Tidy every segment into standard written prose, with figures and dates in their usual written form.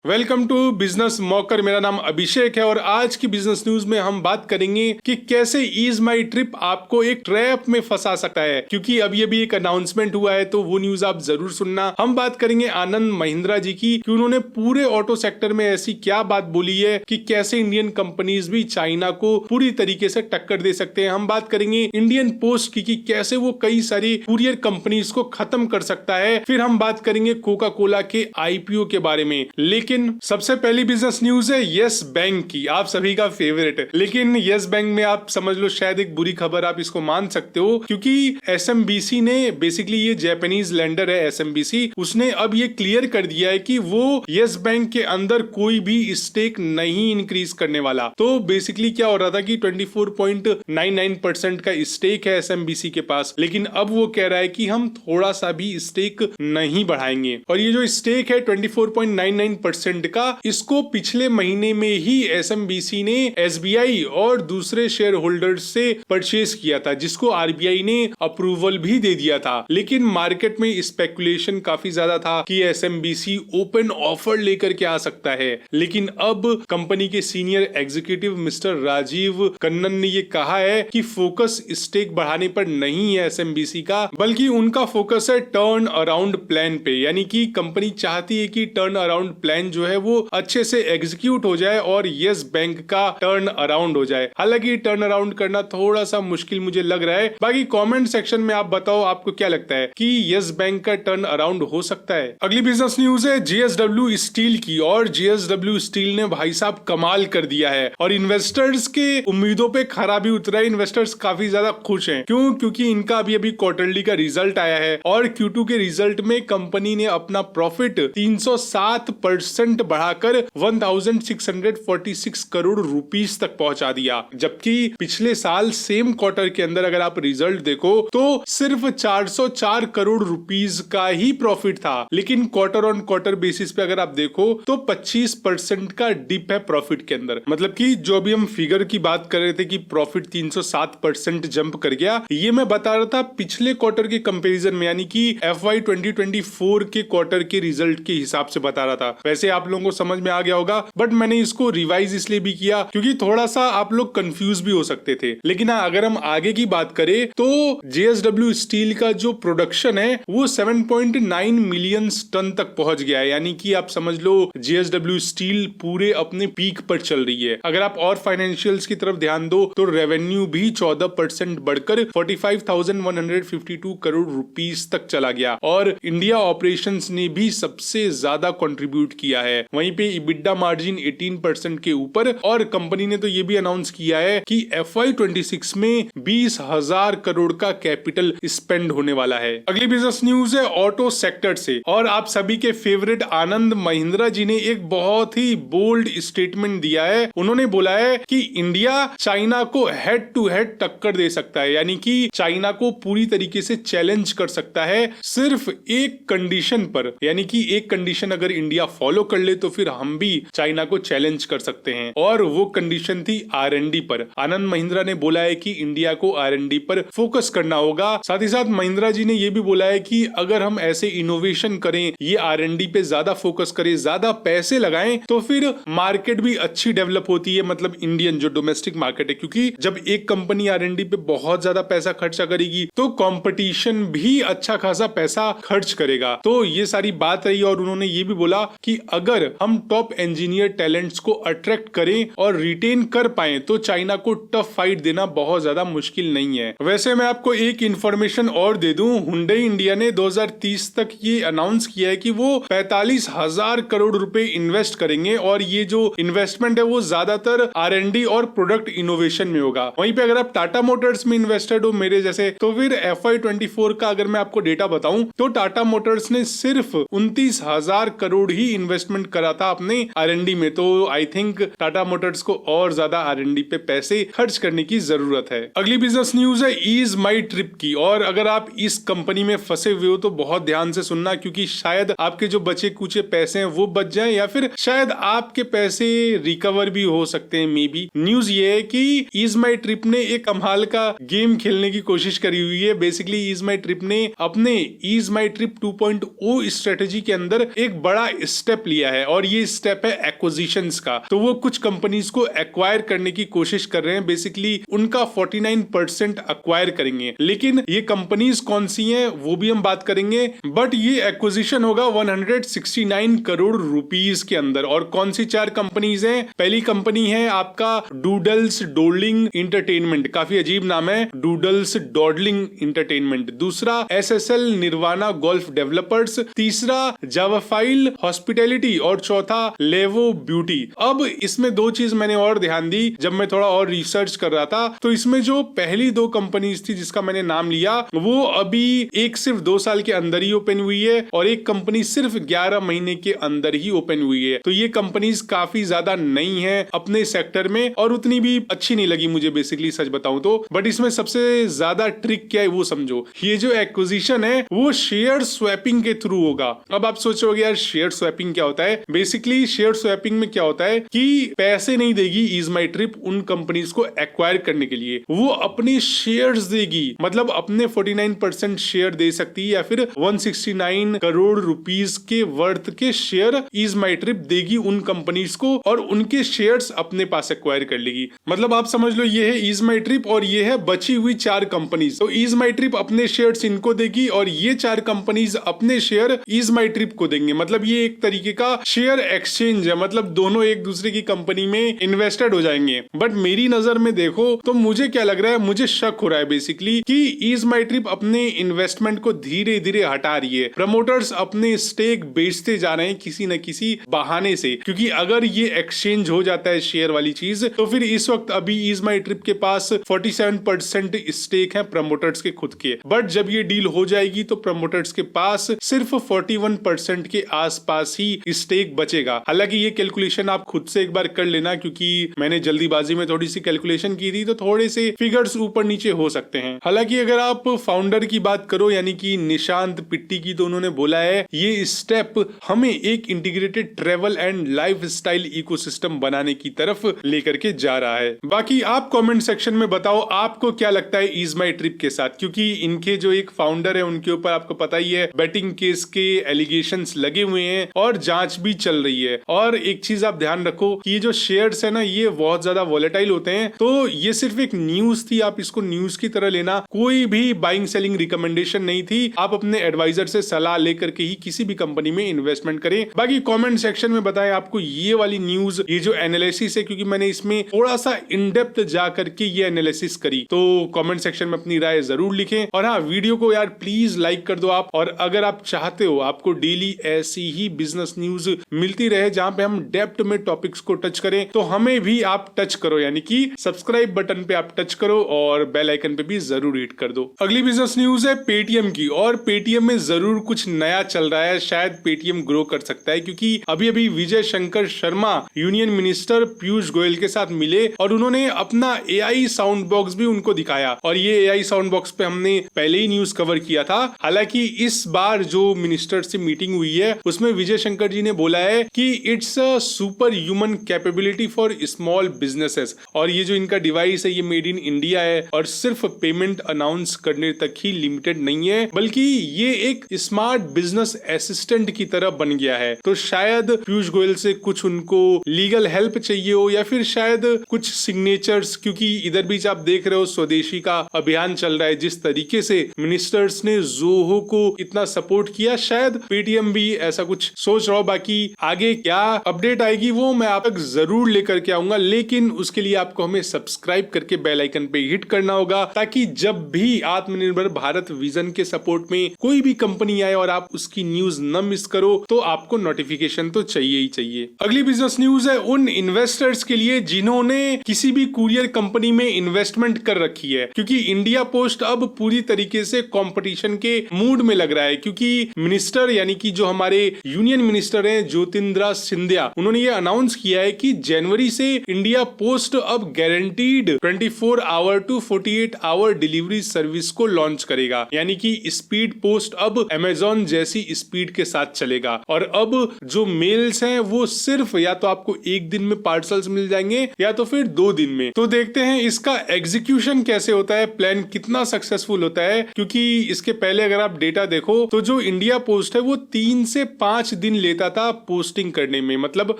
Welcome to business मॉकर। मेरा नाम अभिषेक है और आज की बिजनेस न्यूज में हम बात करेंगे कि कैसे ईज माई ट्रिप आपको एक ट्रैप में फंसा सकता है, क्योंकि अभी अभी एक अनाउंसमेंट हुआ है तो वो न्यूज आप जरूर सुनना। हम बात करेंगे आनंद महिंद्रा जी की कि उन्होंने पूरे ऑटो सेक्टर में ऐसी क्या बात बोली है कि कैसे इंडियन कंपनीज भी चाइना को पूरी तरीके से टक्कर दे सकते हैं। हम बात करेंगे इंडियन पोस्ट की कि कैसे वो कई सारी कुरियर कंपनीज को खत्म कर सकता है। फिर हम बात करेंगे कोका कोला के आईपीओ के बारे में। लेकिन सबसे पहली बिजनेस न्यूज है यस बैंक की, आप सभी का फेवरेट। लेकिन यस बैंक में आप समझ लो शायद एक बुरी खबर आप इसको मान सकते हो, क्योंकि एसएमबीसी ने, बेसिकली ये जापानीज लेंडर है एसएमबीसी, उसने अब ये क्लियर कर दिया है कि वो यस बैंक के अंदर कोई भी स्टेक नहीं इंक्रीज करने वाला। तो बेसिकली क्या हो रहा था कि 24.99% का स्टेक है एसएमबीसी के पास, लेकिन अब वो कह रहा है कि हम थोड़ा सा भी स्टेक नहीं बढ़ाएंगे। और ये जो स्टेक है 24.99% का, इसको पिछले महीने में ही एसएमबीसी ने एसबीआई और दूसरे शेयर होल्डर्स से परचेज किया था, जिसको आरबीआई ने अप्रूवल भी दे दिया था। लेकिन मार्केट में स्पेकुलेशन काफी ज्यादा था कि एसएमबीसी ओपन ऑफर लेकर के आ सकता है। लेकिन अब कंपनी के senior executive mister Rajiv Kannan ने ये कहा है कि फोकस स्टेक बढ़ाने पर नहीं है एसएमबीसी का, बल्कि उनका फोकस है टर्न अराउंड प्लान पे। यानी कि कंपनी चाहती है कि टर्न अराउंड प्लान जो है वो अच्छे से एग्जीक्यूट हो जाए और यस बैंक का टर्न अराउंड हो जाए। हालांकि टर्न अराउंड करना थोड़ा सा मुश्किल मुझे लग रहा है। बाकी कमेंट सेक्शन में आप बताओ आपको क्या लगता है कि यस बैंक का टर्न अराउंड हो सकता है। अगली बिजनेस न्यूज है जेएसडब्ल्यू स्टील की, और जेएसडब्ल्यू स्टील ने भाई साहब कमाल कर दिया है और इन्वेस्टर्स के उम्मीदों पे खरा भी उतरा है। इन्वेस्टर्स काफी ज्यादा खुश हैं। क्यों? क्योंकि इनका अभी अभी क्वार्टरली का रिजल्ट आया है और Q2 के रिजल्ट में कंपनी ने अपना प्रॉफिट 307% बढ़ाकर 1646 करोड़ रुपीस तक पहुंचा दिया। जबकि पिछले साल सेम क्वार्टर के अंदर अगर आप रिजल्ट देखो तो सिर्फ 404 करोड़ रुपीस का ही प्रॉफिट था। लेकिन क्वार्टर ऑन क्वार्टर बेसिस पे अगर आप देखो तो 25% का डिप है प्रॉफिट के अंदर। मतलब कि जो अभी हम फिगर की बात कर रहे थे कि प्रॉफिट 307% जंप कर गया, ये मैं बता रहा था पिछले क्वार्टर के कंपैरिजन में, यानी कि FY 2024 के क्वार्टर के रिजल्ट के हिसाब से बता रहा था। वैसे आप लोगों को समझ में आ गया होगा, बट मैंने इसको रिवाइज इसलिए भी किया क्योंकि थोड़ा सा आप लोग कंफ्यूज भी हो सकते थे। लेकिन अगर हम आगे की बात करें तो जेएसडब्ल्यू स्टील का जो प्रोडक्शन है वो 7.9 मिलियन टन तक पहुंच गया है। यानी कि आप समझ लो जेएसडब्ल्यू स्टील पूरे अपने पीक पर चल रही है। अगर आप और फाइनेंशियल्स की तरफ ध्यान दो तो रेवेन्यू भी 14% बढ़कर 45,152 करोड़ रुपीस तक चला गया और इंडिया ऑपरेशंस ने भी सबसे ज्यादा कंट्रीब्यूट किया है। वहीं पे इबिडा मार्जिन 18% के ऊपर, और कंपनी ने तो ये भी अनाउंस किया है कि FY 26 में 20,000 करोड़ का कैपिटल स्पेंड होने वाला है। अगली बिजनेस न्यूज है ऑटो सेक्टर से, और आप सभी के फेवरेट आनंद महिंद्रा जी ने एक बहुत ही बोल्ड स्टेटमेंट दिया है। उन्होंने बोला है कि इंडिया चाइना को हेड टू हेड टक्कर दे सकता है, यानी कि चाइना को पूरी तरीके से चैलेंज कर सकता है सिर्फ एक कंडीशन पर। यानी कि एक कंडीशन अगर इंडिया फॉलो कर ले तो फिर हम भी चाइना को चैलेंज कर सकते हैं, और वो कंडीशन थी R&D पर। आनंद महिंद्रा ने बोला है कि इंडिया को R&D पर फोकस करना होगा। साथ ही साथ महिंद्रा जी ने ये भी बोला है कि अगर हम ऐसे इनोवेशन करें, ये R&D पे ज्यादा फोकस करें, ज्यादा पैसे लगाएं, तो फिर मार्केट भी अच्छी डेवलप होती है। मतलब इंडियन जो डोमेस्टिक मार्केट है, क्योंकि जब एक कंपनी R&D पे बहुत ज्यादा पैसा खर्चा करेगी तो कंपटीशन भी अच्छा खासा पैसा खर्च करेगा। तो ये सारी बात रही, और उन्होंने ये भी बोला कि अगर हम टॉप इंजीनियर टैलेंट्स को अट्रैक्ट करें और रिटेन कर पाए तो चाइना को टफ फाइट देना बहुत ज्यादा मुश्किल नहीं है। वैसे मैं आपको एक इंफॉर्मेशन और दे दूं, हुंडई इंडिया ने 2030 तक ये अनाउंस किया है कि वो 45,000 करोड़ रुपए इन्वेस्ट करेंगे, और ये जो इन्वेस्टमेंट है वो ज्यादातर R&D और प्रोडक्ट इनोवेशन में होगा। वहीं पे अगर आप टाटा मोटर्स में इन्वेस्टेड हो मेरे जैसे, तो फिर FY 24 का अगर मैं आपको डेटा बताऊं तो टाटा मोटर्स ने सिर्फ 29,000 करोड़ ही इन्वेस्टमेंट करा था अपने R&D में। तो आई थिंक टाटा मोटर्स को और ज्यादा R&D पे पैसे खर्च करने की जरूरत है। अगली बिजनेस न्यूज है ईज माई ट्रिप की, और अगर आप इस कंपनी में फंसे हुए हो तो बहुत ध्यान से सुनना, क्योंकि शायद आपके जो बचे कुचे पैसे हैं वो बच जाएं, या फिर शायद आपके पैसे रिकवर भी हो सकते हैं। मे बी न्यूज ये है कि ईज माई ट्रिप ने एक कमाल का गेम खेलने की कोशिश करी हुई है। बेसिकली ईज माई ट्रिप ने अपने ईज माई ट्रिप 2.0 स्ट्रेटेजी के अंदर एक बड़ा स्टेप लिया है और ये स्टेप है एक्विजिशंस का। तो वो कुछ कंपनीज को एक्वायर करने की कोशिश कर रहे हैं, बेसिकली उनका 49% एक्वायर करेंगे। लेकिन ये कंपनीज कौन सी हैं वो भी हम बात करेंगे, बट ये एक्विजिशन होगा 169 करोड़ रुपीस के अंदर। और कौन सी 4 कंपनीज हैं? पहली कंपनी है आपका डूडल्स डोडलिंग इंटरटेनमेंट, काफी अजीब नाम है, डूडल्स डॉडलिंग इंटरटेनमेंट। दूसरा SSL निर्वाणा गोल्फ डेवलपर्स, तीसरा जावाफाइल हॉस्पिटैलिटी और चौथा लेवो ब्यूटी। अब इसमें 2 चीज मैंने और ध्यान दी जब मैं थोड़ा और रिसर्च कर रहा था, तो इसमें जो पहली 2 कंपनीज थी जिसका मैंने नाम लिया वो अभी एक सिर्फ 2 साल के अंदर ही ओपन हुई है और एक कंपनी सिर्फ 11 महीने के अंदर ही ओपन हुई है। तो ये कंपनीज काफी ज्यादा नई है अपने सेक्टर में और उतनी भी अच्छी नहीं लगी मुझे, बेसिकली सच बताऊं तो। बट इसमें सबसे ज्यादा ट्रिक क्या है वो समझो, ये जो एक्विजिशन है वो शेयर स्वैपिंग के थ्रू होगा। अब आप सोचोगे यार शेयर स्वैपिंग क्या होता है? बेसिकली शेयर स्वैपिंग में क्या होता है कि पैसे नहीं देगी ईज माई ट्रिप उन कंपनीज को एक्वायर करने के लिए, वो अपने शेयर्स देगी। मतलब अपने 49% शेयर दे सकती है या फिर 169 करोड़ रुपीस के वर्थ के शेयर ईज माई ट्रिप देगी उन कंपनीज को और उनके शेयर्स अपने पास एक्वायर कर लेगी। मतलब आप समझ लो ये है ईज माई ट्रिप और ये है बची हुई 4 कंपनीज। तो ईज माई ट्रिप अपने शेयर्स इनको देगी और ये 4 कंपनीज अपने शेयर ईज माई ट्रिप को देंगे। मतलब ये एक तरीके का शेयर एक्सचेंज है, मतलब दोनों एक दूसरे की कंपनी में इन्वेस्टेड हो जाएंगे। बट मेरी नजर में देखो तो मुझे क्या लग रहा है, मुझे शक हो रहा है बेसिकली कि ईज माई ट्रिप अपने इन्वेस्टमेंट को धीरे धीरे हटा रही है। प्रमोटर्स अपने स्टेक बेचते जा रहे हैं किसी न किसी बहाने से, क्योंकि अगर ये एक्सचेंज हो जाता है शेयर वाली चीज तो फिर इस वक्त अभी ईज माई ट्रिप के पास 47% स्टेक है प्रमोटर्स के खुद के। बट जब ये डील हो जाएगी तो प्रमोटर्स के पास सिर्फ 41% के आसपास ही स्टेक बचेगा। हालांकि ये कैलकुलेशन आप खुद से एक बार कर लेना, क्योंकि मैंने जल्दीबाजी में थोड़ी सी कैलकुलेशन की थी तो थोड़े से फिगर्स ऊपर नीचे हो सकते हैं। हालांकि अगर आप फाउंडर की बात करो यानी कि निशांत पिट्टी की, तो उन्होंने बोला है ये स्टेप हमें एक integrated travel and lifestyle ecosystem बनाने की तरफ लेकर के जा रहा है। बाकी आप कमेंट सेक्शन में बताओ आपको क्या लगता है ईज माई ट्रिप के साथ, क्योंकि इनके जो एक फाउंडर है उनके ऊपर आपको पता ही है बेटिंग केस के एलिगेशंस लगे हुए हैं और जांच भी चल रही है। और एक चीज आप ध्यान रखो कि ये जो शेयर्स है ना ये बहुत ज्यादा वॉलेटाइल होते हैं, तो ये सिर्फ एक न्यूज थी, आप इसको न्यूज की तरह लेना, कोई भी बाइंग सेलिंग रिकमेंडेशन नहीं थी। आप अपने एडवाइजर से सलाह लेकर के ही किसी भी कंपनी में इन्वेस्टमेंट करें। बाकी कमेंट सेक्शन में बताएं आपको ये वाली न्यूज, ये जो एनालिसिस है, क्योंकि मैंने इसमें थोड़ा सा इन डेप्थ जा करके ये एनालिसिस करी, तो कमेंट सेक्शन में अपनी राय जरूर लिखें। और हाँ, वीडियो को यार प्लीज लाइक कर दो आप, और अगर आप चाहते हो आपको डेली ऐसी ही बिजनेस न्यूज मिलती रहे जहां पे हम डेप्थ में टॉपिक्स को टच करें, तो हमें भी आप टच करो, यानी कि सब्सक्राइब बटन पे आप टच करो और बेल आइकन पे भी जरूर हिट कर दो। अगली बिजनेस न्यूज है पेटीएम की, और पेटीएम में जरूर कुछ नया चल रहा है, शायद पेटीएम ग्रो कर सकता है, क्योंकि अभी अभी विजय शंकर शर्मा यूनियन मिनिस्टर पीयूष गोयल के साथ मिले और उन्होंने अपना एआई साउंड बॉक्स भी उनको दिखाया। और ये एआई साउंड बॉक्स पे हमने पहले ही न्यूज कवर किया था। हालांकि इस बार जो मिनिस्टर से मीटिंग हुई है उसमें विजय शंकर जी ने बोला है कि it's a super human capability for small businesses, और ये जो इनका डिवाइस है ये मेड इन इंडिया है और सिर्फ पेमेंट अनाउंस करने तक ही लिमिटेड नहीं है, बल्कि ये एक स्मार्ट बिजनेस असिस्टेंट की तरह बन गया है। तो शायद पीयूष गोयल से कुछ उनको लीगल हेल्प चाहिए हो या फिर शायद कुछ सिग्नेचर्स, क्योंकि इधर बीच आप देख रहे हो स्वदेशी का अभियान चल रहा है, जिस तरीके से मिनिस्टर्स ने जोहो को इतना सपोर्ट किया, शायद पेटीएम भी ऐसा कुछ सोच रहा हो। बाकी आगे क्या अपडेट आएगी वो मैं आप तक जरूर लेकर के आऊंगा, लेकिन उसके लिए आपको हमें सब्सक्राइब करके बेल आइकन पे हिट करना होगा, ताकि जब भी आत्मनिर्भर भारत विजन के सपोर्ट में कोई भी कंपनी आए और आप उसकी न्यूज न मिस करो, तो आपको नोटिफिकेशन तो चाहिए ही चाहिए। अगली बिजनेस न्यूज है उन इन्वेस्टर्स के लिए जिन्होंने किसी भी कुरियर कंपनी में इन्वेस्टमेंट कर रखी है, क्योंकि इंडिया पोस्ट अब पूरी तरीके से कंपटीशन के मूड में लग रहा है, क्योंकि मिनिस्टर यानी कि जो हमारे यूनियन मिनिस्टर हैं ज्योतिंद्रा सिंधिया, उन्होंने ये अनाउंस किया है कि जनवरी से इंडिया पोस्ट अब guaranteed 24 hour to 48 hour delivery service को लॉन्च करेगा। यानी कि स्पीड पोस्ट अब अमेजॉन जैसी स्पीड के साथ चलेगा, और अब जो मेल्स हैं वो सिर्फ या तो आपको एक दिन में पार्सल्स मिल जाएंगे या तो फिर 2 दिन में। तो देखते हैं इसका एग्जीक्यूशन कैसे होता है, प्लान कितना सक्सेसफुल होता है, क्योंकि इसके पहले अगर आप डेटा देखो तो जो इंडिया पोस्ट है वो 3 से 5 दिन लेता लेता था पोस्टिंग करने में, मतलब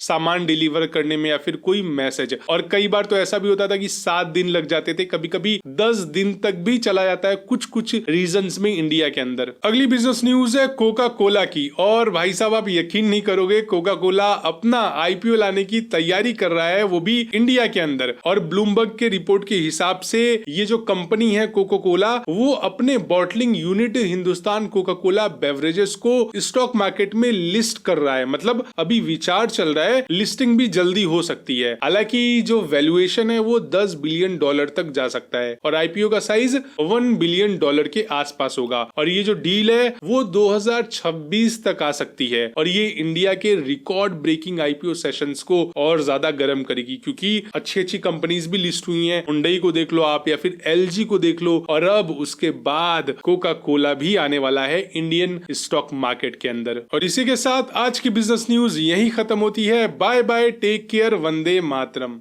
सामान डिलीवर करने में या फिर कोई मैसेज। और कई बार तो ऐसा भी होता था कि 7 दिन लग जाते थे, कभी कभी 10 दिन तक भी चला जाता है कुछ कुछ रीजंस में इंडिया के अंदर। अगली बिजनेस न्यूज है कोका कोला की। और भाई साहब आप यकीन नहीं करोगे, कोका कोला अपना आईपीओ लाने की तैयारी कर रहा है, वो भी इंडिया के अंदर। और ब्लूमबर्ग के रिपोर्ट के हिसाब से ये जो कंपनी है कोका कोला, वो अपने bottling unit Hindustan Coca Cola beverages को स्टॉक मार्केट में लिस्ट कर रहा है। मतलब अभी विचार चल रहा है, लिस्टिंग भी जल्दी हो सकती है। हालांकि जो वैल्यूएशन है वो $10 बिलियन तक जा सकता है और आईपीओ का साइज $1 बिलियन के आसपास होगा। और ये जो डील है वो 2026 तक आ सकती है और ये इंडिया के रिकॉर्ड ब्रेकिंग आईपीओ सेशंस को और ज्यादा गर्म करेगी, क्योंकि अच्छी अच्छी कंपनीज भी लिस्ट हुई हैं। हुंडई को देख लो आप या फिर एलजी को देख लो, और अब उसके बाद कोका कोला भी आने वाला है इंडियन स्टॉक मार्केट के अंदर। और इसी के साथ आज की बिजनेस न्यूज यही खत्म होती है। Bye bye, take care, Vande Mataram.